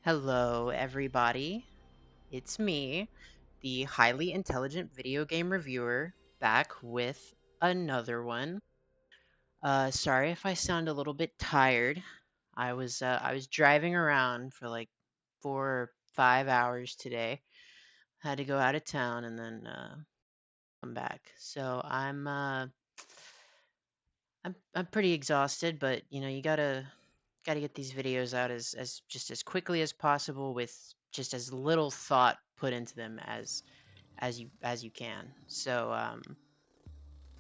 Hello, everybody. It's me, the highly intelligent video game reviewer, back with another one. Sorry if I sound a little bit tired. I was driving around for like 4 or 5 hours today. Had to go out of town and then come back. So I'm pretty exhausted, but you gotta get these videos out as just as quickly as possible with just as little thought put into them as you can. So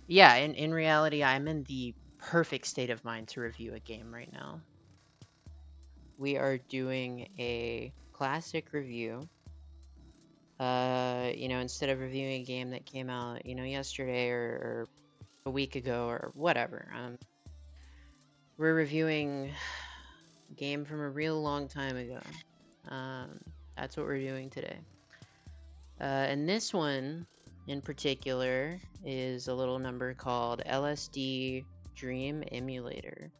yeah, in reality, I'm in the perfect state of mind to review a game right now. We are doing a classic review. Instead of reviewing a game that came out, yesterday or a week ago or whatever. We're reviewing a game from a real long time ago. Um, that's what we're doing today. And this one in particular is a little number called LSD Dream Emulator.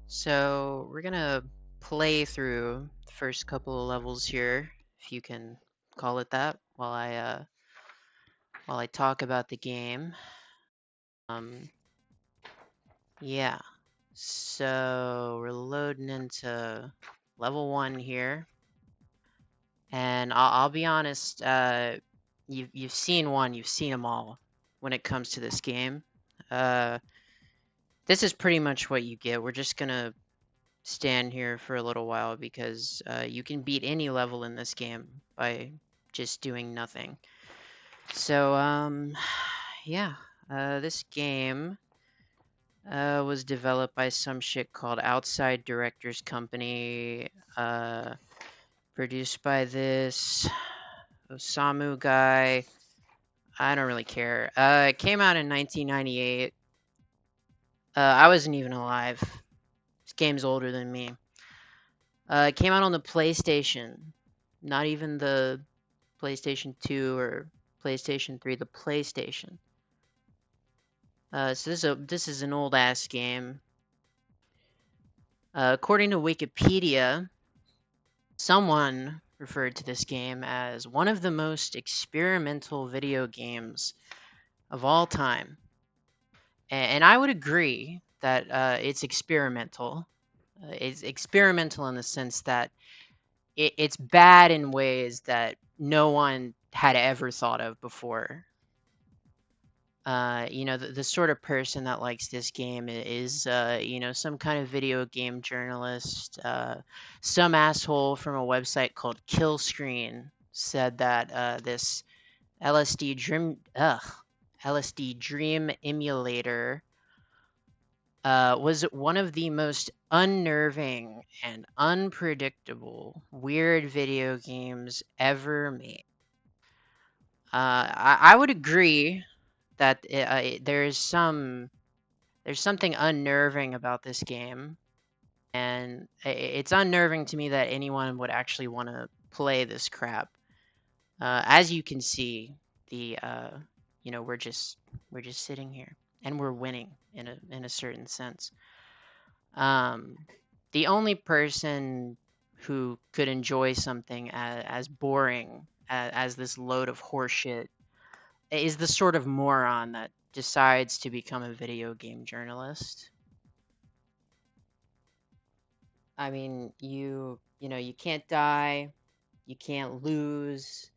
So we're gonna play through the first couple of levels here, if you can call it that, while I talk about the game. Um, yeah. So we're loading into level 1 here. And I'll be honest, you've seen one, you've seen them all when it comes to this game. This is pretty much what you get. We're just gonna stand here for a little while because you can beat any level in this game by just doing nothing. So yeah, this game was developed by some shit called Outside Directors Company. Produced by this Osamu guy. I don't really care. It came out in 1998. I wasn't even alive. This game's older than me. It came out on the PlayStation. Not even the PlayStation 2 or PlayStation 3, the PlayStation. So this is an old ass game. According to Wikipedia, someone referred to this game as one of the most experimental video games of all time. And I would agree that it's experimental. It's experimental in the sense that it's bad in ways that no one had ever thought of before. The sort of person that likes this game is, some kind of video game journalist. Some asshole from a website called Kill Screen said that this LSD Dream Emulator was one of the most unnerving and unpredictable weird video games ever made. I would agree that there's something unnerving about this game, and it's unnerving to me that anyone would actually want to play this crap. As you can see, we're just sitting here and we're winning in a certain sense. The only person who could enjoy something as boring as this load of horseshit is the sort of moron that decides to become a video game journalist. I mean, you can't die, you can't lose.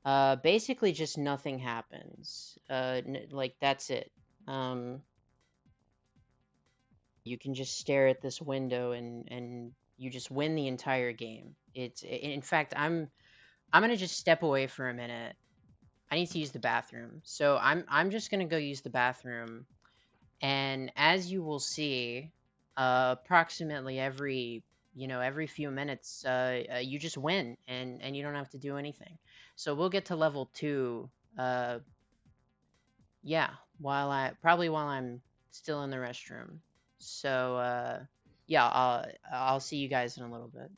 Basically just nothing happens. Like that's it. You can just stare at this window and you just win the entire game. In fact, I'm gonna just step away for a minute. I need to use the bathroom. So I'm just gonna go use the bathroom, and as you will see, approximately every few minutes, you just win, and you don't have to do anything. So we'll get to level 2. Yeah, while I'm still in the restroom. So yeah, I'll see you guys in a little bit.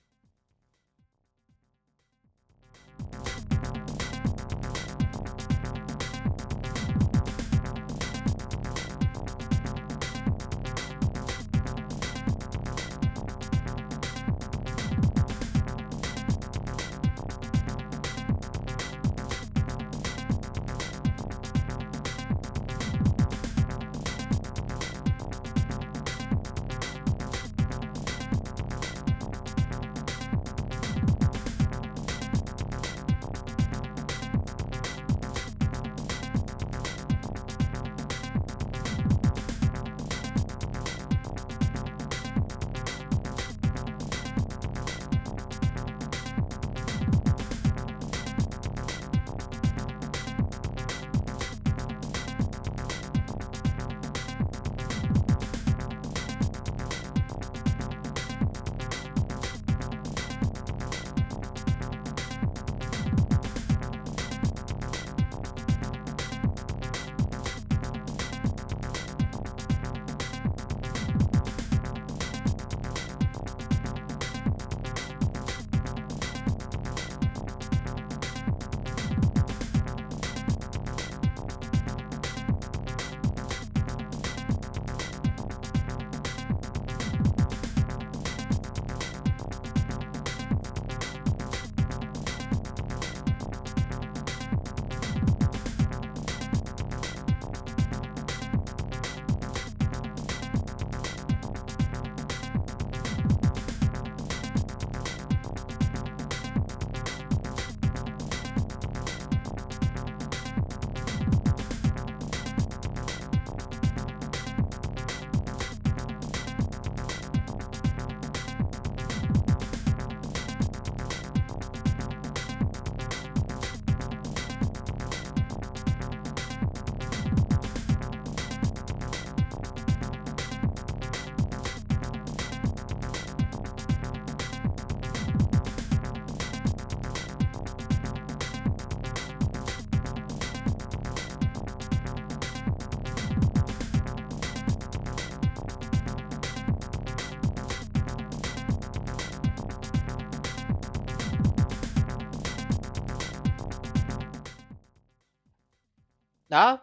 Oh,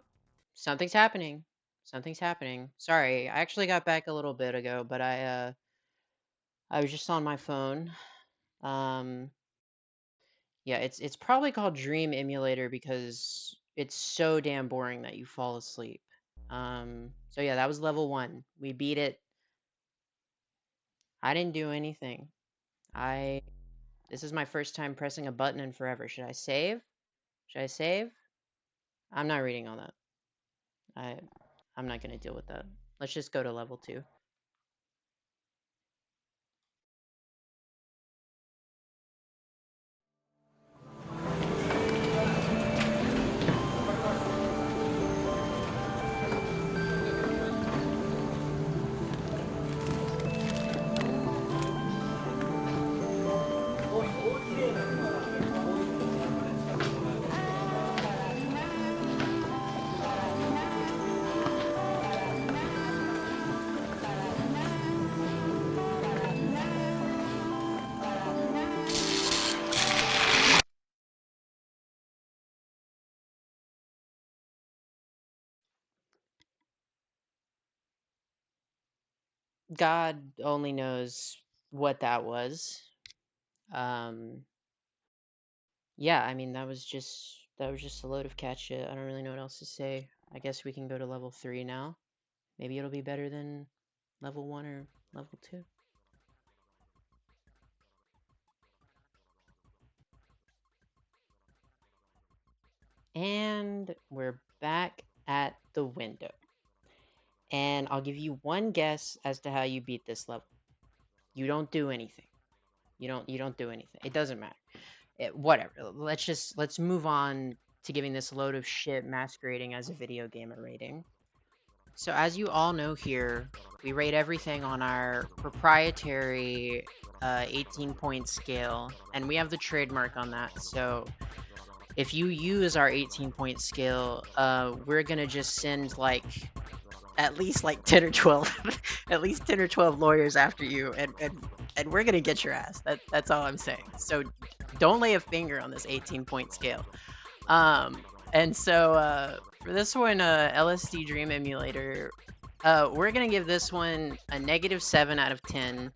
something's happening. Something's happening. Sorry, I actually got back a little bit ago, but I was just on my phone. Um, yeah, it's probably called Dream Emulator because it's so damn boring that you fall asleep. So yeah, that was level 1. We beat it. I didn't do anything. I This is my first time pressing a button in forever. Should I save? Should I save? I'm not reading all that. I I'm not gonna deal with that. Let's just go to level 2. God only knows what that was. Um, yeah, I mean that was just a load of cat shit. I don't really know what else to say. I guess we can go to level 3 now. Maybe it'll be better than level 1 or level 2. And we're back at the window. And I'll give you one guess as to how you beat this level. You don't do anything. You don't do anything. It doesn't matter. Whatever. Let's move on to giving this load of shit masquerading as a video game a rating. So as you all know here, we rate everything on our proprietary 18-point scale, and we have the trademark on that. So if you use our 18-point scale, we're gonna just send like at least like 10 or 12 at least 10 or 12 lawyers after you, and we're gonna get your ass. That's all I'm saying. So don't lay a finger on this 18-point scale. And so for this one, LSD Dream Emulator, we're gonna give this one a -7 out of 10.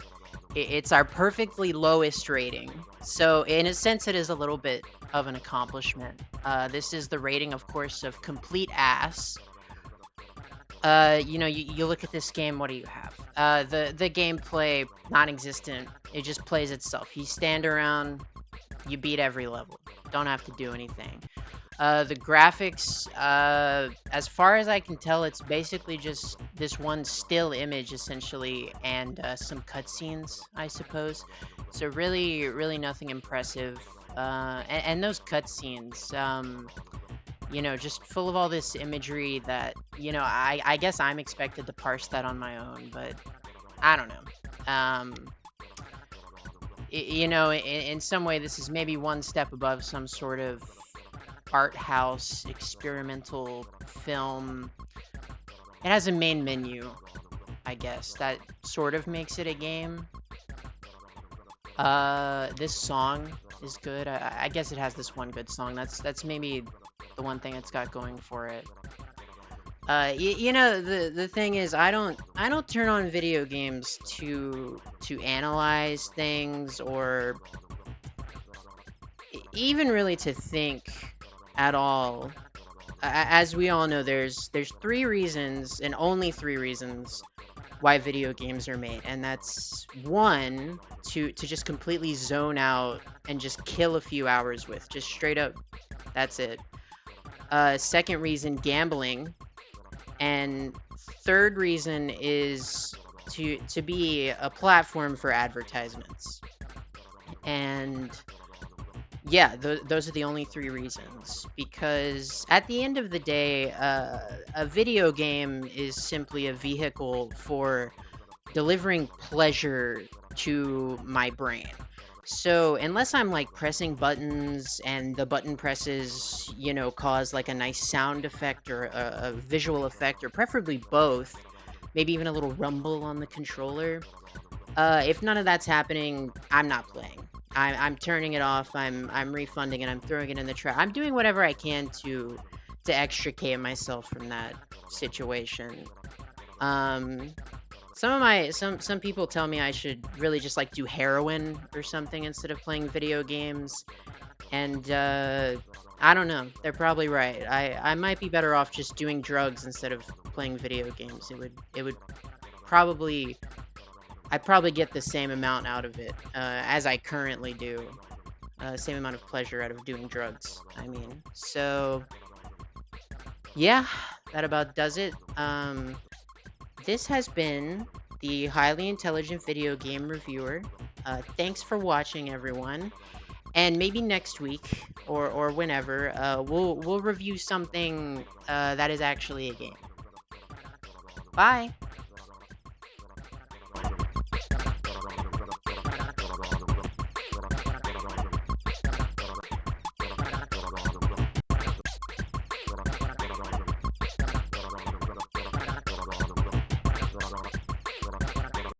It's our perfectly lowest rating, so in a sense it is a little bit of an accomplishment. This is the rating, of course, of complete ass. You look at this game, what do you have? The gameplay, non-existent. It just plays itself. You stand around, you beat every level. Don't have to do anything. The graphics, as far as I can tell, it's basically just this one still image, essentially, and some cutscenes, I suppose. So really, really nothing impressive. And those cutscenes, just full of all this imagery that, I guess I'm expected to parse that on my own, but I don't know. In some way, this is maybe one step above some sort of art house experimental film. It has a main menu, I guess, that sort of makes it a game. This song is good. I guess it has this one good song. That's maybe the one thing it's got going for it. The thing is, I don't turn on video games to analyze things or even really to think at all. As we all know, there's 3 reasons, and only 3 reasons, why video games are made, and that's 1, to just completely zone out and just kill a few hours with, just straight up, that's it. Second reason, gambling, and third reason is to be a platform for advertisements. And yeah, those are the only 3 reasons, because at the end of the day, a video game is simply a vehicle for delivering pleasure to my brain. So unless I'm like pressing buttons and the button presses, cause like a nice sound effect or a visual effect, or preferably both, maybe even a little rumble on the controller, if none of that's happening, I'm not playing. I'm turning it off. I'm refunding it. I'm throwing it in the trash. I'm doing whatever I can to to extricate myself from that situation. Some people tell me I should really just like do heroin or something instead of playing video games, and I don't know. They're probably right. I might be better off just doing drugs instead of playing video games. It would probably I'd probably get the same amount out of it as I currently do. Same amount of pleasure out of doing drugs. I mean, so yeah, that about does it. This has been the Highly Intelligent Video Game Reviewer. Thanks for watching, everyone. And maybe next week or whenever, we'll review something that is actually a game. Bye.